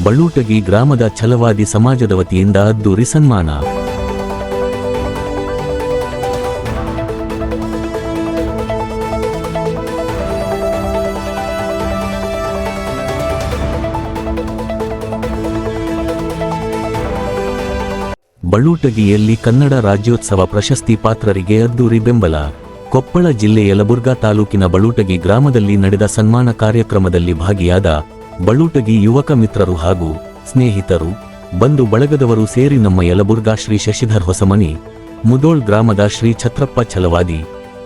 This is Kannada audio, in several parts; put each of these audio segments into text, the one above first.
ಬಳ್ಳೂಟಗಿ ಗ್ರಾಮದ ಛಲವಾದಿ ಸಮಾಜದ ವತಿಯಿಂದ ಅದ್ದೂರಿ ಸನ್ಮಾನ. ಬಳ್ಳೂಟಗಿಯಲ್ಲಿ ಕನ್ನಡ ರಾಜ್ಯೋತ್ಸವ ಪ್ರಶಸ್ತಿ ಪಾತ್ರರಿಗೆ ಅದ್ದೂರಿ ಬೆಂಬಲ. ಕೊಪ್ಪಳ ಜಿಲ್ಲೆ ಯಲಬುರ್ಗಾ ತಾಲೂಕಿನ ಬಳ್ಳೂಟಗಿ ಗ್ರಾಮದಲ್ಲಿ ನಡೆದ ಸನ್ಮಾನ ಕಾರ್ಯಕ್ರಮದಲ್ಲಿ ಭಾಗಿಯಾದ ಬಳ್ಳೂಟಗಿ ಯುವಕ ಮಿತ್ರರು ಹಾಗೂ ಸ್ನೇಹಿತರು, ಬಂಧು ಬಳಗದವರು ಸೇರಿ ನಮ್ಮ ಯಲಬುರ್ಗಾ ಶ್ರೀ ಶಶಿಧರ್ ಹೊಸಮನಿ, ಮುದೋಳ್ ಗ್ರಾಮದ ಶ್ರೀ ಛತ್ರಪ್ಪ ಛಲವಾದಿ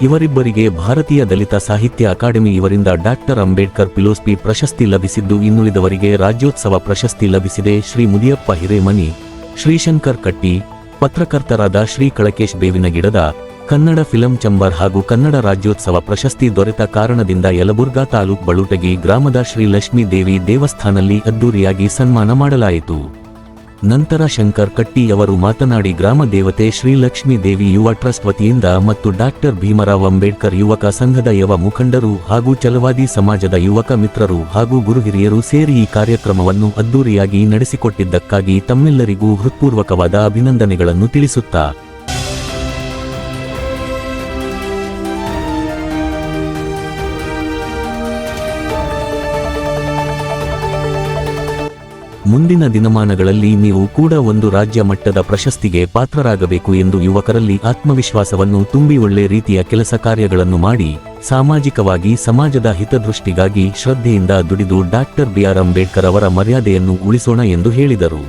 ಇವರಿಬ್ಬರಿಗೆ ಭಾರತೀಯ ದಲಿತ ಸಾಹಿತ್ಯ ಅಕಾಡೆಮಿ ಇವರಿಂದ ಡಾಕ್ಟರ್ ಅಂಬೇಡ್ಕರ್ ಫಿಲೋಸಫಿ ಪ್ರಶಸ್ತಿ ಲಭಿಸಿದ್ದು, ಇನ್ನುಳಿದವರಿಗೆ ರಾಜ್ಯೋತ್ಸವ ಪ್ರಶಸ್ತಿ ಲಭಿಸಿದೆ. ಶ್ರೀ ಮುದಿಯಪ್ಪ ಹಿರೇಮನಿ, ಶ್ರೀಶಂಕರ್ ಕಟ್ಟಿ, ಪತ್ರಕರ್ತರಾದ ಶ್ರೀ ಕಳಕೇಶ್ ಬೇವಿನಗಿಡದ, ಕನ್ನಡ ಫಿಲಂ ಚಂಬರ್ ಹಾಗೂ ಕನ್ನಡ ರಾಜ್ಯೋತ್ಸವ ಪ್ರಶಸ್ತಿ ದೊರೆತ ಕಾರಣದಿಂದ ಯಲಬುರ್ಗಾ ತಾಲೂಕ್ ಬಳ್ಳೂಟಗಿ ಗ್ರಾಮದ ಶ್ರೀ ಲಕ್ಷ್ಮೀ ದೇವಿ ದೇವಸ್ಥಾನದಲ್ಲಿ ಅದ್ದೂರಿಯಾಗಿ ಸನ್ಮಾನ ಮಾಡಲಾಯಿತು. ನಂತರ ಶಂಕರ್ ಕಟ್ಟಿ ಅವರು ಮಾತನಾಡಿ, ಗ್ರಾಮ ದೇವತೆ ಶ್ರೀ ಲಕ್ಷ್ಮೀ ದೇವಿ ಯುವ ಟ್ರಸ್ಟ್ ವತಿಯಿಂದ ಮತ್ತು ಡಾಕ್ಟರ್ ಭೀಮರಾವ್ ಅಂಬೇಡ್ಕರ್ ಯುವಕ ಸಂಘದ ಯುವ ಮುಖಂಡರು ಹಾಗೂ ಛಲವಾದಿ ಸಮಾಜದ ಯುವಕ ಮಿತ್ರರು ಹಾಗೂ ಗುರು ಹಿರಿಯರು ಸೇರಿ ಈ ಕಾರ್ಯಕ್ರಮವನ್ನು ಅದ್ದೂರಿಯಾಗಿ ನಡೆಸಿಕೊಟ್ಟಿದ್ದಕ್ಕಾಗಿ ತಮ್ಮೆಲ್ಲರಿಗೂ ಹೃತ್ಪೂರ್ವಕವಾದ ಅಭಿನಂದನೆಗಳನ್ನು ತಿಳಿಸುತ್ತಾ ಮುಂದಿನ ದಿನಮಾನಗಳಲ್ಲಿ ನೀವು ಕೂಡ ಒಂದು ರಾಜ್ಯ ಮಟ್ಟದ ಪ್ರಶಸ್ತಿಗೆ ಪಾತ್ರರಾಗಬೇಕು ಎಂದು ಯುವಕರಲ್ಲಿ ಆತ್ಮವಿಶ್ವಾಸವನ್ನು ತುಂಬಿ ಒಳ್ಳೆ ರೀತಿಯ ಕೆಲಸ ಕಾರ್ಯಗಳನ್ನು ಮಾಡಿ ಸಾಮಾಜಿಕವಾಗಿ ಸಮಾಜದ ಹಿತದೃಷ್ಟಿಗಾಗಿ ಶ್ರದ್ಧೆಯಿಂದ ದುಡಿದು ಡಾಕ್ಟರ್ ಬಿ.ಆರ್. ಅಂಬೇಡ್ಕರ್ ಅವರ ಮರ್ಯಾದೆಯನ್ನು ಉಳಿಸೋಣ ಎಂದು ಹೇಳಿದರು.